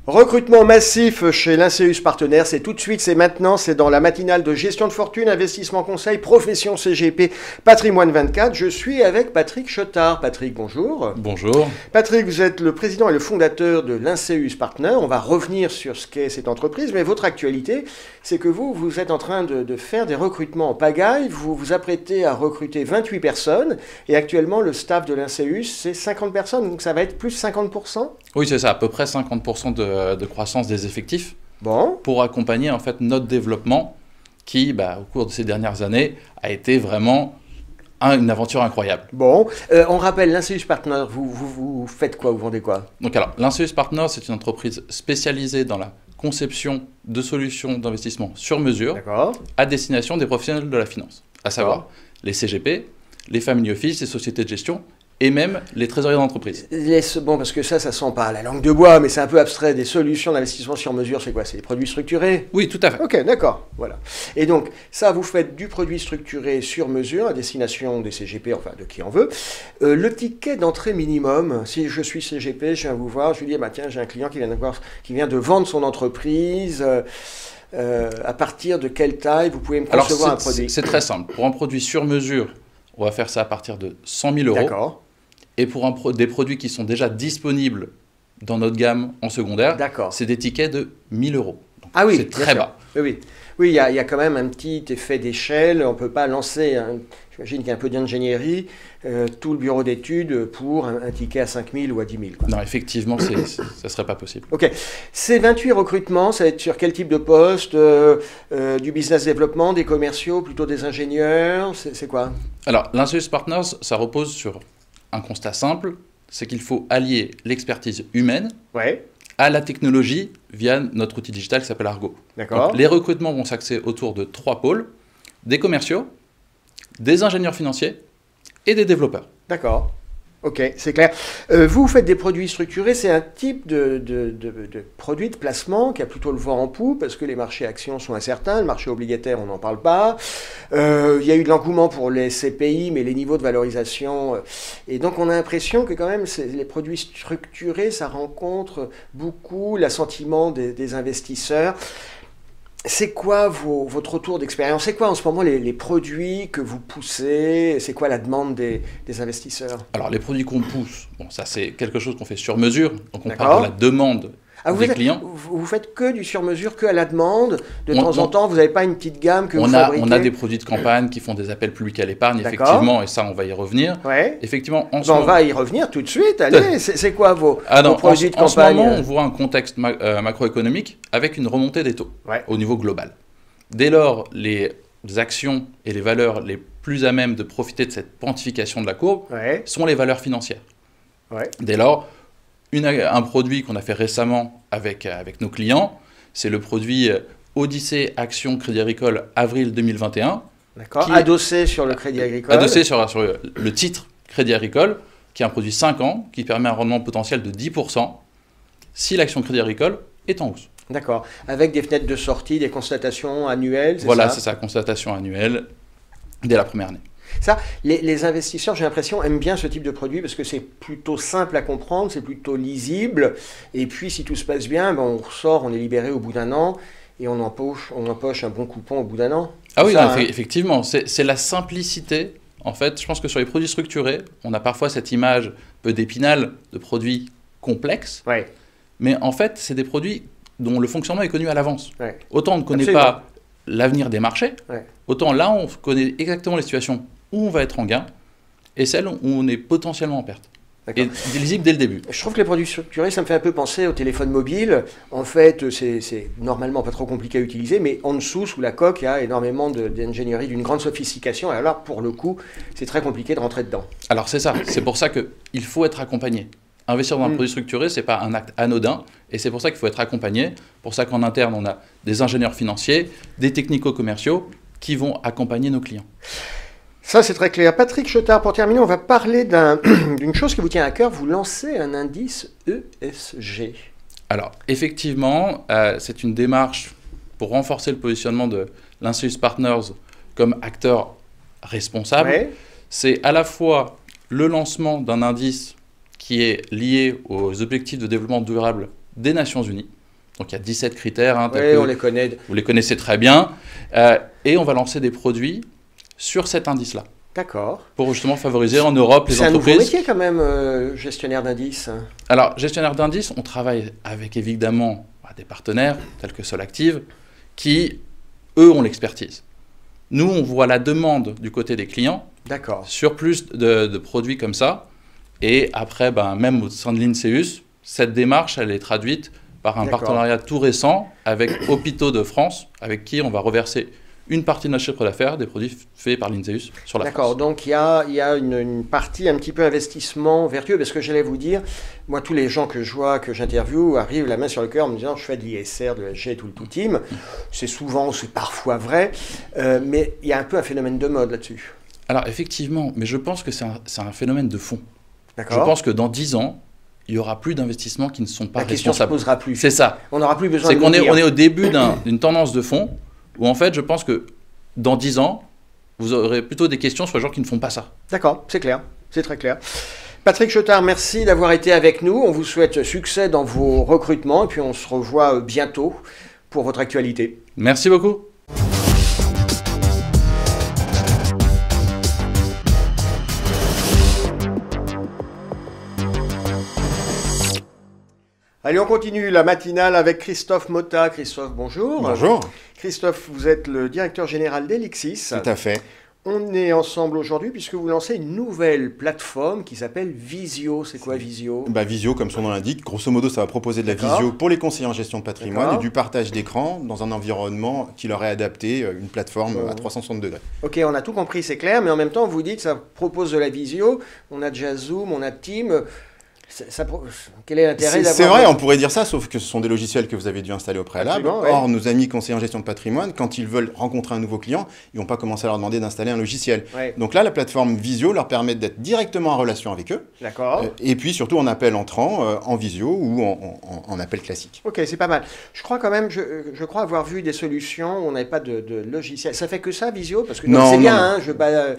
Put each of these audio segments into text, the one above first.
Recrutement massif chez Linceus Partenaires, c'est tout de suite, c'est maintenant, c'est dans la matinale de gestion de fortune, investissement conseil, profession CGP, patrimoine 24. Je suis avec Patrick Chotard. Patrick, bonjour. Bonjour. Patrick, vous êtes le président et le fondateur de Linceus Partners. On va revenir sur ce qu'est cette entreprise, mais votre actualité, c'est que vous êtes en train de faire des recrutements en pagaille. Vous vous apprêtez à recruter 28 personnes et actuellement, le staff de Linceus, c'est 50 personnes, donc ça va être plus 50%? Oui, c'est ça, à peu près 50% de croissance des effectifs pour accompagner en fait notre développement qui, au cours de ces dernières années, a été vraiment une aventure incroyable. On rappelle, Linceus Partners, vous faites quoi? Vous vendez quoi? Donc alors, Linceus Partners, c'est une entreprise spécialisée dans la conception de solutions d'investissement sur mesure à destination des professionnels de la finance, à savoir les CGP, les family office, les sociétés de gestion, et même les trésoriers d'entreprise. Parce que ça sent pas la langue de bois, mais c'est un peu abstrait. Des solutions d'investissement sur mesure, c'est quoi? C'est des produits structurés? Oui, tout à fait. Ok, d'accord, voilà. Et donc, ça, vous faites du produit structuré sur mesure à destination des CGP, enfin de qui en veut. Le ticket d'entrée minimum, si je suis CGP, je viens vous voir, je lui dis, tiens, j'ai un client qui vient de vendre son entreprise. À partir de quelle taille vous pouvez me concevoir un produit? C'est très simple. Pour un produit sur mesure, on va faire ça à partir de 100 000 euros. D'accord. Et pour des produits qui sont déjà disponibles dans notre gamme en secondaire, c'est des tickets de 1 000 euros. Donc c'est très bas. Oui, il y a quand même un petit effet d'échelle. On ne peut pas lancer, j'imagine qu'il y a un peu d'ingénierie, tout le bureau d'études pour un ticket à 5 000 ou à 10 000. Non, effectivement, ça ne serait pas possible. Ok. Ces 28 recrutements, ça va être sur quel type de poste? Du business développement, des commerciaux, plutôt des ingénieurs? C'est quoi? Alors, Linceus Partners, ça repose sur un constat simple, c'est qu'il faut allier l'expertise humaine à la technologie via notre outil digital qui s'appelle Argo. Donc, les recrutements vont s'axer autour de 3 pôles, des commerciaux, des ingénieurs financiers et des développeurs. D'accord. Ok, c'est clair. Vous faites des produits structurés, c'est un type de produit de placement qui a plutôt le vent en poupe parce que les marchés actions sont incertains, le marché obligataire, on n'en parle pas. Il y a eu de l'engouement pour les CPI, mais les niveaux de valorisation... et donc on a l'impression que quand même les produits structurés, ça rencontre beaucoup l'assentiment des investisseurs. C'est quoi votre retour d'expérience? C'est quoi en ce moment les produits que vous poussez? C'est quoi la demande des investisseurs? Alors les produits qu'on pousse, ça c'est quelque chose qu'on fait sur mesure. Donc on parle de la demande des clients. Vous faites que du sur mesure, que à la demande? De temps en temps, vous n'avez pas une petite gamme que vous fabriquez? On a des produits de campagne qui font des appels publics à l'épargne, effectivement, et ça on va y revenir. Effectivement, on va y revenir tout de suite, allez, c'est quoi vos produits de campagne? En ce moment, on voit un contexte macroéconomique avec une remontée des taux au niveau global. Dès lors, les actions et les valeurs les plus à même de profiter de cette pontification de la courbe sont les valeurs financières. Dès lors, un produit qu'on a fait récemment avec nos clients, c'est le produit Odyssée Action Crédit Agricole avril 2021. Adossé sur le Crédit Agricole. Adossé sur le titre Crédit Agricole, qui est un produit 5 ans, qui permet un rendement potentiel de 10% si l'action Crédit Agricole est en hausse. D'accord. Avec des fenêtres de sortie, des constatations annuelles, Voilà, c'est ça, constatation annuelle dès la première année. Ça, les investisseurs, j'ai l'impression, aiment bien ce type de produit parce que c'est plutôt simple à comprendre, c'est plutôt lisible. Et puis, si tout se passe bien, on ressort, on est libéré au bout d'un an et on empoche un bon coupon au bout d'un an. Ah oui, effectivement, c'est la simplicité. En fait, je pense que sur les produits structurés, on a parfois cette image un peu d'Épinal de produits complexes. Mais en fait, c'est des produits dont le fonctionnement est connu à l'avance. Autant on ne connaît pas l'avenir des marchés, autant là, on connaît exactement les situations où on va être en gain et celles où on est potentiellement en perte. Et lisible dès le début. Je trouve que les produits structurés, ça me fait un peu penser au téléphone mobile. En fait, c'est normalement pas trop compliqué à utiliser, mais en dessous, sous la coque, il y a énormément d'ingénierie d'une grande sophistication. Et alors, pour le coup, c'est très compliqué de rentrer dedans. Alors c'est ça, c'est pour ça qu'il faut être accompagné. Investir dans un produit structuré, ce n'est pas un acte anodin, et c'est pour ça qu'il faut être accompagné. Pour ça qu'en interne, on a des ingénieurs financiers, des technico-commerciaux qui vont accompagner nos clients. Ça, c'est très clair. Patrick Chotard, pour terminer, on va parler d'une chose qui vous tient à cœur. Vous lancez un indice ESG. Alors, effectivement, c'est une démarche pour renforcer le positionnement de Linceus Partners comme acteur responsable. C'est à la fois le lancement d'un indice qui est lié aux objectifs de développement durable des Nations Unies. Donc il y a 17 critères. Hein, oui, on les connaît. Vous les connaissez très bien. Et on va lancer des produits sur cet indice-là. D'accord. Pour justement favoriser en Europe les entreprises. C'est un nouveau métier quand même, gestionnaire d'indices. Alors, gestionnaire d'indices, on travaille avec évidemment des partenaires tels que Solactive qui, eux, ont l'expertise. Nous, on voit la demande du côté des clients sur plus de produits comme ça. Et après, même au sein de l'INSEUS, cette démarche, elle est traduite par un partenariat tout récent avec Hôpitaux de France, avec qui on va reverser une partie de notre chiffre d'affaires des produits faits par l'INSEUS sur la France. D'accord, donc il y a une partie un petit peu investissement vertueux, parce que j'allais vous dire, moi tous les gens que je vois, que j'interviewe, arrivent la main sur le cœur en me disant je fais de l'ISR, de l'ESG, tout le tout team. C'est parfois vrai, mais il y a un peu un phénomène de mode là-dessus. Alors effectivement, mais je pense que c'est un phénomène de fond. Je D'accord. pense que dans 10 ans, il n'y aura plus d'investissements qui ne sont pas responsables. La question ne se posera plus. C'est ça. On n'aura plus besoin de on est au début d'une tendance de fond, où en fait, je pense que dans 10 ans, vous aurez plutôt des questions sur les gens qui ne font pas ça. D'accord, c'est clair, c'est très clair. Patrick Chotard, merci d'avoir été avec nous. On vous souhaite succès dans vos recrutements et puis on se revoit bientôt pour votre actualité. Merci beaucoup. Allez, on continue la matinale avec Christophe Motta. Christophe, bonjour. Bonjour. Christophe, vous êtes le directeur général d'Elixis. Tout à fait. On est ensemble aujourd'hui puisque vous lancez une nouvelle plateforme qui s'appelle Visio. C'est quoi Visio ? Visio, comme son nom l'indique, grosso modo, ça va proposer de la visio pour les conseillers en gestion de patrimoine et du partage d'écran dans un environnement qui leur est adapté, une plateforme à 360 degrés. Ok, on a tout compris, c'est clair, mais en même temps, vous dites ça propose de la visio. On a déjà Zoom, on a Teams. Quel est l'intérêt d'avoir... C'est vrai, on pourrait dire ça, sauf que ce sont des logiciels que vous avez dû installer au préalable. Absolument, Or, nos amis conseillers en gestion de patrimoine, quand ils veulent rencontrer un nouveau client, ils ne vont pas commencer à leur demander d'installer un logiciel. Ouais. Donc là, la plateforme Visio leur permet d'être directement en relation avec eux. D'accord. Et puis surtout en appel entrant, en visio ou en appel classique. Ok, c'est pas mal. Je crois quand même, je crois avoir vu des solutions où on n'avait pas de logiciel. Ça fait que ça, Visio ? Parce que c'est bien, hein, je ne veux pas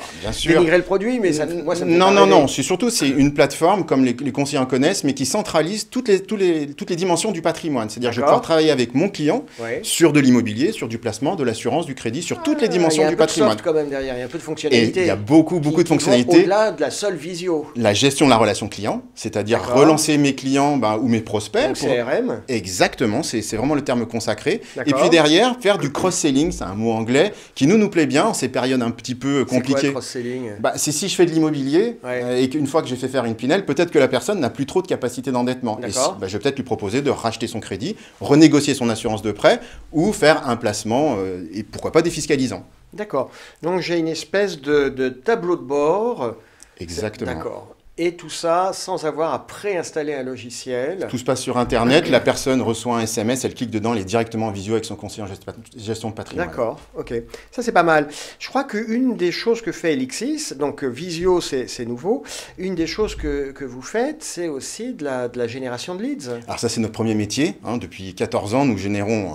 dénigrer le produit, mais moi, ça me fait Non, c'est une plateforme comme les conseillers en connaissent, mais qui centralise toutes les dimensions du patrimoine. C'est-à-dire que je vais pouvoir travailler avec mon client sur de l'immobilier, sur du placement, de l'assurance, du crédit, sur toutes les dimensions du patrimoine. Il y a un peu de soft quand même derrière, il y a un peu de fonctionnalité. Et il y a beaucoup de fonctionnalités. Au-delà de la seule visio. La gestion de la relation client, c'est-à-dire relancer mes clients ou mes prospects. Donc CRM. Exactement, c'est vraiment le terme consacré. Et puis derrière, faire du cross-selling, c'est un mot anglais, qui nous plaît bien en ces périodes un petit peu compliquées. C'est quoi le cross-selling ? C'est si je fais de l'immobilier et qu'une fois que j'ai fait faire une Pinel, peut-être que la personne n'a plus trop de capacité d'endettement. Et je vais peut-être lui proposer de racheter son crédit, renégocier son assurance de prêt ou faire un placement et pourquoi pas défiscalisant. D'accord. Donc j'ai une espèce de tableau de bord. Exactement. D'accord. Et tout ça sans avoir à préinstaller un logiciel. Tout se passe sur Internet, la personne reçoit un SMS, elle clique dedans, elle est directement en visio avec son conseiller en gestion de patrimoine. D'accord, ok. Ça c'est pas mal. Je crois qu'une des choses que fait Elixis, donc visio c'est nouveau, une des choses que vous faites, c'est aussi de la génération de leads. Alors ça c'est notre premier métier, hein. Depuis 14 ans nous générons...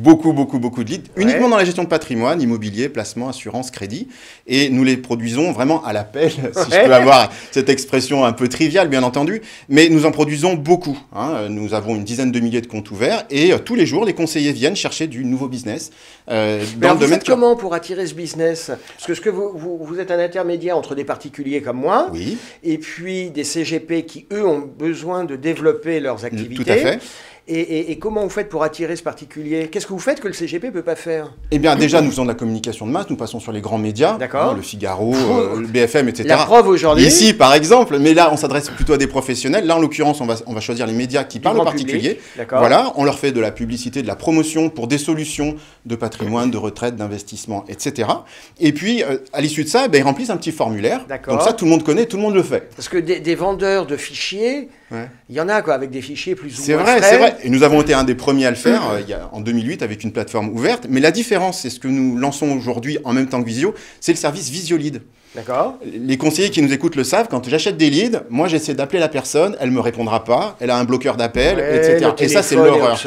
beaucoup de leads, uniquement dans la gestion de patrimoine, immobilier, placement, assurance, crédit. Et nous les produisons vraiment à l'appel, si je peux avoir cette expression un peu triviale, bien entendu. Mais nous en produisons beaucoup. Hein. Nous avons une dizaine de milliers de comptes ouverts. Et tous les jours, les conseillers viennent chercher du nouveau business. Dans le domaine comment pour attirer ce business ? Parce que vous êtes un intermédiaire entre des particuliers comme moi, et puis des CGP qui, eux, ont besoin de développer leurs activités. Tout à fait. Et comment vous faites pour attirer ce particulier ? Qu'est-ce que vous faites que le CGP ne peut pas faire ? Eh bien, déjà, nous faisons de la communication de masse. Nous passons sur les grands médias, le Figaro, le BFM, etc. La preuve aujourd'hui. Ici, par exemple. Mais là, on s'adresse plutôt à des professionnels. Là, en l'occurrence, on va choisir les médias qui parlent aux particuliers. Voilà, on leur fait de la publicité, de la promotion pour des solutions de patrimoine, de retraite, d'investissement, etc. Et puis, à l'issue de ça, ils remplissent un petit formulaire. Donc ça, tout le monde connaît, tout le monde le fait. Parce que des vendeurs de fichiers... Il y en a avec des fichiers plus ou moins frais. C'est vrai. Et nous avons été un des premiers à le faire en 2008 avec une plateforme ouverte. Mais la différence, c'est ce que nous lançons aujourd'hui en même temps que Visio, c'est le service Visiolid. D'accord. Les conseillers qui nous écoutent le savent, quand j'achète des leads, moi j'essaie d'appeler la personne, elle ne me répondra pas, elle a un bloqueur d'appel, etc. Et ça c'est l'horreur.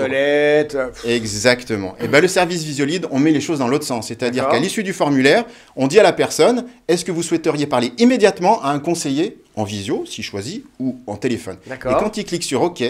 Exactement. Et le service Visiolid, on met les choses dans l'autre sens. C'est-à-dire qu'à l'issue du formulaire, on dit à la personne, est-ce que vous souhaiteriez parler immédiatement à un conseiller en visio, si choisi, ou en téléphone. Et quand il clique sur OK,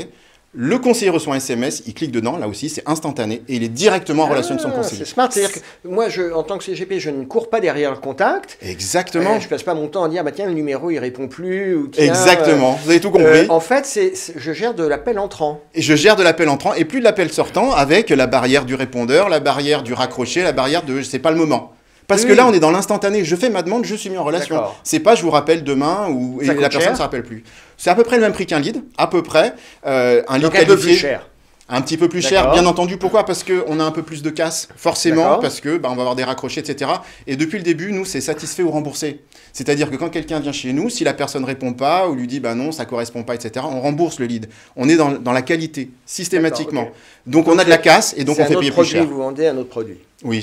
Le conseiller reçoit un SMS, il clique dedans, là aussi c'est instantané, et il est directement en relation avec son conseiller. C'est smart, c'est-à-dire que moi, en tant que CGP, je ne cours pas derrière le contact. Exactement. Je passe pas mon temps à dire, bah tiens, le numéro il répond plus. Ou, tiens, exactement, vous avez tout compris. En fait, je gère de l'appel entrant. Et je gère de l'appel entrant et plus de l'appel sortant avec la barrière du répondeur, la barrière du raccroché, la barrière de c'est pas le moment. Parce que là, on est dans l'instantané. Je fais ma demande, je suis mis en relation. C'est pas je vous rappelle demain ou et la personne ne se rappelle plus. C'est à peu près le même prix qu'un lead, à peu près. Un lead qualifié. Un peu plus cher. Un petit peu plus cher, bien entendu. Pourquoi? Parce qu'on a un peu plus de casse, forcément, parce que on va avoir des raccrochés, etc. Et depuis le début, nous, c'est satisfait ou remboursé. C'est-à-dire que quand quelqu'un vient chez nous, si la personne répond pas ou lui dit non, ça correspond pas, etc., on rembourse le lead. On est dans la qualité, systématiquement. Donc on a de la casse et donc on fait payer plus cher. Vous vendez un autre produit. Oui,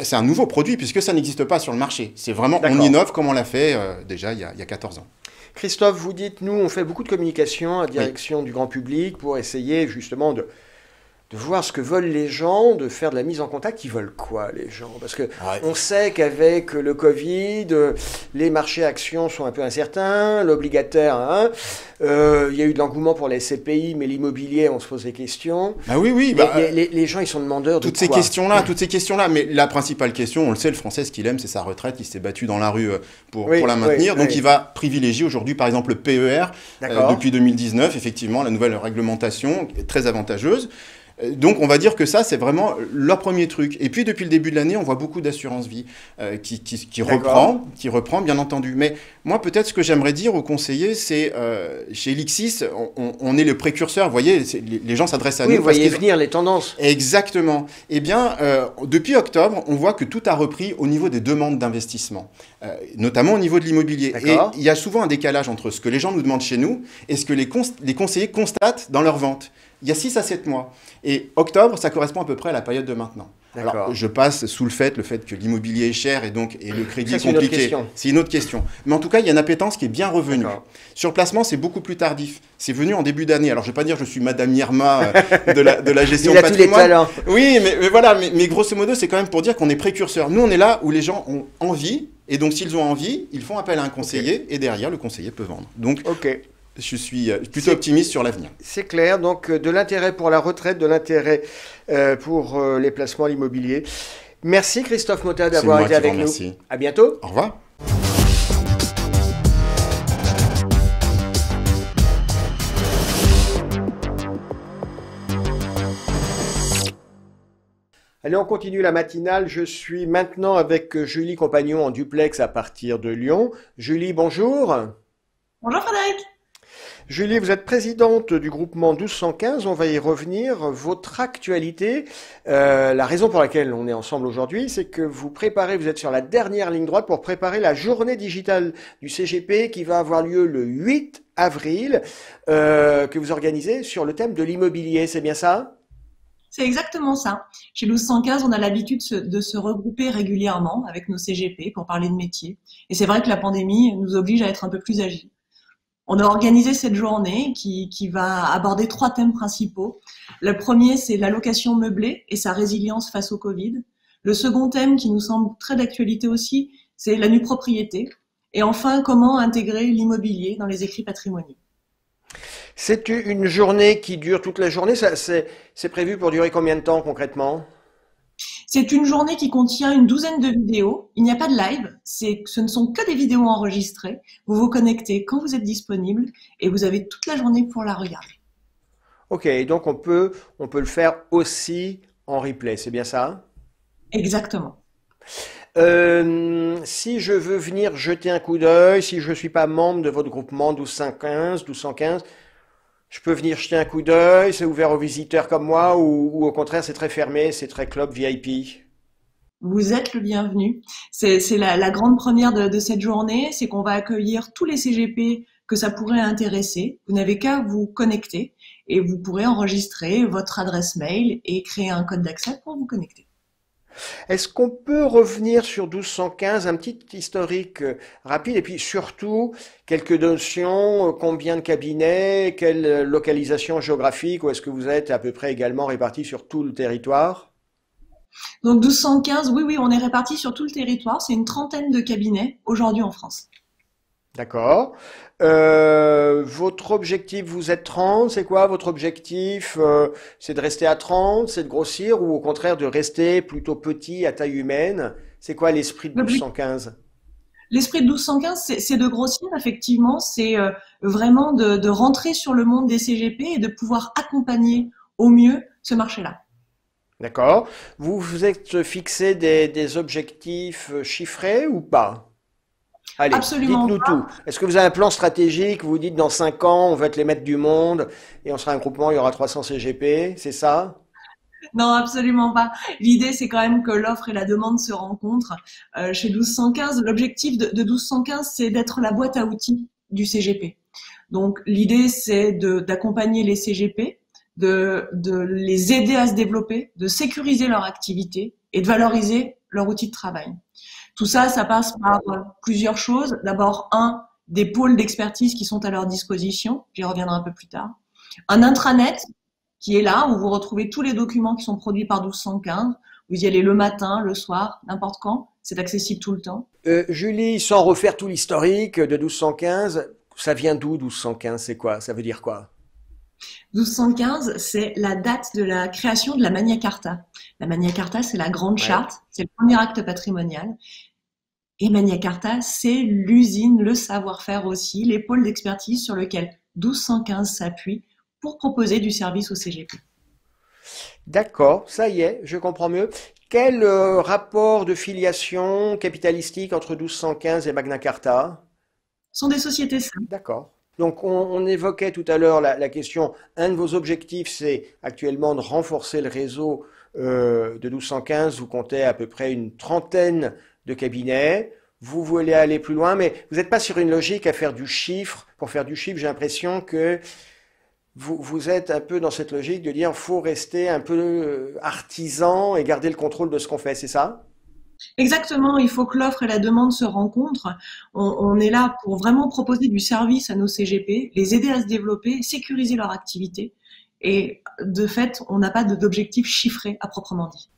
c'est un nouveau produit puisque ça n'existe pas sur le marché. C'est vraiment, on innove comme on l'a fait déjà il y a 14 ans. Christophe, vous dites, nous, on fait beaucoup de communication à direction du grand public pour essayer justement de voir ce que veulent les gens, de faire de la mise en contact. Ils veulent quoi, les gens? Parce que on sait qu'avec le Covid, les marchés actions sont un peu incertains, l'obligataire, il y a eu de l'engouement pour les SCPI, mais l'immobilier, on se pose des questions. Ah oui. Les gens, ils sont demandeurs de toutes ces questions-là. Mais la principale question, on le sait, le Français, ce qu'il aime, c'est sa retraite. Il s'est battu dans la rue pour la maintenir. Donc il va privilégier aujourd'hui, par exemple, le PER. Depuis 2019, effectivement, la nouvelle réglementation est très avantageuse. Donc on va dire que ça, c'est vraiment leur premier truc. Et puis depuis le début de l'année, on voit beaucoup d'assurance vie qui reprend, bien entendu. Mais moi, peut-être ce que j'aimerais dire aux conseillers, c'est chez Elixis, on est le précurseur. Vous voyez, les gens s'adressent à nous. Vous voyez venir les tendances. Exactement. Eh bien, depuis octobre, on voit que tout a repris au niveau des demandes d'investissement, notamment au niveau de l'immobilier. Et il y a souvent un décalage entre ce que les gens nous demandent chez nous et ce que les conseillers constatent dans leurs ventes. Il y a 6 à 7 mois. Et octobre, ça correspond à peu près à la période de maintenant. Alors, je passe sous le fait que l'immobilier est cher et le crédit est compliqué. C'est une autre question. Mais en tout cas, il y a une appétence qui est bien revenue. Sur placement, c'est beaucoup plus tardif. C'est venu en début d'année. Alors, je ne vais pas dire que je suis Madame Irma de la gestion de patrimoine. Il a tous les talents. Oui, mais voilà. Mais grosso modo, c'est quand même pour dire qu'on est précurseur. Nous, on est là où les gens ont envie. Et donc, s'ils ont envie, ils font appel à un conseiller. Et derrière, le conseiller peut vendre. Donc, je suis plutôt optimiste sur l'avenir. C'est clair, donc de l'intérêt pour la retraite, de l'intérêt pour les placements à l'immobilier. Merci Christophe Motta d'avoir été avec nous. Merci. À bientôt. Au revoir. Allez, on continue la matinale. Je suis maintenant avec Julie Compagnon en duplex à partir de Lyon. Julie, bonjour. Bonjour Frédéric. Julie, vous êtes présidente du groupement 1215, on va y revenir. Votre actualité, la raison pour laquelle on est ensemble aujourd'hui, c'est que vous êtes sur la dernière ligne droite pour préparer la journée digitale du CGP qui va avoir lieu le 8 avril, que vous organisez sur le thème de l'immobilier, c'est bien ça? C'est exactement ça. Chez 1215, on a l'habitude de se regrouper régulièrement avec nos CGP pour parler de métier. Et c'est vrai que la pandémie nous oblige à être un peu plus agiles. On a organisé cette journée qui va aborder 3 thèmes principaux. Le premier, c'est la location meublée et sa résilience face au Covid. Le second thème, qui nous semble très d'actualité aussi, c'est la nue propriété. Et enfin, comment intégrer l'immobilier dans les écrits patrimoniaux. C'est une journée qui dure toute la journée. C'est prévu pour durer combien de temps concrètement ? C'est une journée qui contient une douzaine de vidéos. Il n'y a pas de live. Ce ne sont que des vidéos enregistrées. Vous vous connectez quand vous êtes disponible et vous avez toute la journée pour la regarder. Ok, donc on peut le faire aussi en replay, c'est bien ça? Exactement. Si je veux venir jeter un coup d'œil, si je ne suis pas membre de votre groupement 1215, je peux venir jeter un coup d'œil, c'est ouvert aux visiteurs comme moi ou au contraire c'est très fermé, c'est très club VIP? Vous êtes le bienvenu. C'est la grande première de cette journée, c'est qu'on va accueillir tous les CGP que ça pourrait intéresser. Vous n'avez qu'à vous connecter et vous pourrez enregistrer votre adresse mail et créer un code d'accès pour vous connecter. Est-ce qu'on peut revenir sur 1215, un petit historique rapide et puis surtout quelques notions, combien de cabinets, quelle localisation géographique, ou est-ce que vous êtes à peu près également répartis sur tout le territoire? Donc 1215, oui, on est répartis sur tout le territoire, c'est une 30aine de cabinets aujourd'hui en France. D'accord. Votre objectif, vous êtes 30, c'est quoi votre objectif? C'est de rester à 30, c'est de grossir ou au contraire de rester plutôt petit à taille humaine? C'est quoi l'esprit de 1215? L'esprit de 1215, c'est de grossir, effectivement, c'est vraiment de rentrer sur le monde des CGP et de pouvoir accompagner au mieux ce marché-là. D'accord. Vous vous êtes fixé des objectifs chiffrés ou pas? Allez, Absolument dites-nous pas. tout. Est-ce que vous avez un plan stratégique? Vous dites dans 5 ans, on va être les maîtres du monde et on sera un groupement, il y aura 300 CGP, c'est ça? Non, absolument pas. L'idée, c'est quand même que l'offre et la demande se rencontrent. Chez 1215, l'objectif de 1215, c'est d'être la boîte à outils du CGP. Donc, l'idée, c'est d'accompagner les CGP, de les aider à se développer, de sécuriser leur activité et de valoriser leur outil de travail. Tout ça, ça passe par plusieurs choses. D'abord, des pôles d'expertise qui sont à leur disposition. J'y reviendrai un peu plus tard. Un intranet qui est là, où vous retrouvez tous les documents qui sont produits par 1215. Vous y allez le matin, le soir, n'importe quand. C'est accessible tout le temps. Julie, sans refaire tout l'historique de 1215, ça vient d'où 1215? C'est quoi? Ça veut dire quoi? 1215, c'est la date de la création de la Magna Carta. La Magna Carta, c'est la grande charte, c'est le premier acte patrimonial. Et Magna Carta, c'est l'usine, le savoir-faire aussi, les pôles d'expertise sur lesquels 1215 s'appuie pour proposer du service au CGP. D'accord, ça y est, je comprends mieux. Quel rapport de filiation capitalistique entre 1215 et Magna Carta? Ce sont des sociétés simples. D'accord. Donc on évoquait tout à l'heure la question, un de vos objectifs c'est actuellement de renforcer le réseau de 1215, vous comptez à peu près une trentaine de cabinets, vous voulez aller plus loin, mais vous n'êtes pas sur une logique à faire du chiffre. Pour faire du chiffre, j'ai l'impression que vous êtes un peu dans cette logique de dire faut rester un peu artisan et garder le contrôle de ce qu'on fait, c'est ça? Exactement, il faut que l'offre et la demande se rencontrent. On est là pour vraiment proposer du service à nos CGP, les aider à se développer, sécuriser leur activité. Et de fait, on n'a pas d'objectif chiffré à proprement dit.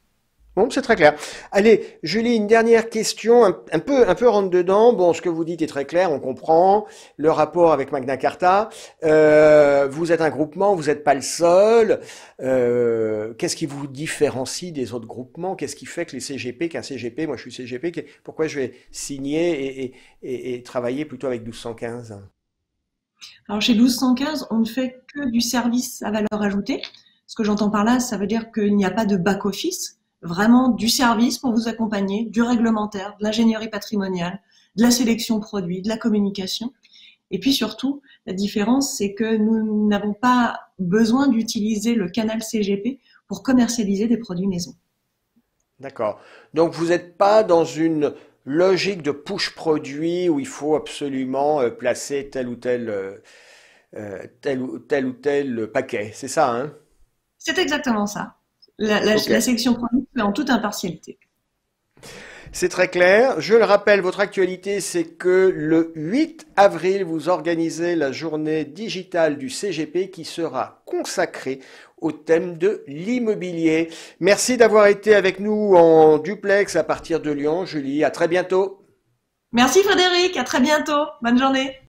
Bon, c'est très clair. Allez, Julie, une dernière question, un peu rentre dedans. Bon, ce que vous dites est très clair, on comprend le rapport avec Magna Carta. Vous êtes un groupement, vous n'êtes pas le seul. Qu'est-ce qui vous différencie des autres groupements? Qu'est-ce qui fait que les CGP, qu'un CGP, moi je suis CGP, pourquoi je vais signer et travailler plutôt avec 1215? Alors chez 1215, on ne fait que du service à valeur ajoutée. Ce que j'entends par là, ça veut dire qu'il n'y a pas de back-office. Vraiment du service pour vous accompagner, du réglementaire, de l'ingénierie patrimoniale, de la sélection produit, de la communication. Et puis surtout, la différence, c'est que nous n'avons pas besoin d'utiliser le canal CGP pour commercialiser des produits maison. D'accord. Donc vous n'êtes pas dans une logique de push produit où il faut absolument placer tel ou tel paquet. C'est ça, hein? C'est exactement ça. Ok. La sélection produit se fait en toute impartialité. C'est très clair. Je le rappelle, votre actualité, c'est que le 8 avril, vous organisez la journée digitale du CGP qui sera consacrée au thème de l'immobilier. Merci d'avoir été avec nous en duplex à partir de Lyon, Julie. À très bientôt. Merci Frédéric, à très bientôt. Bonne journée.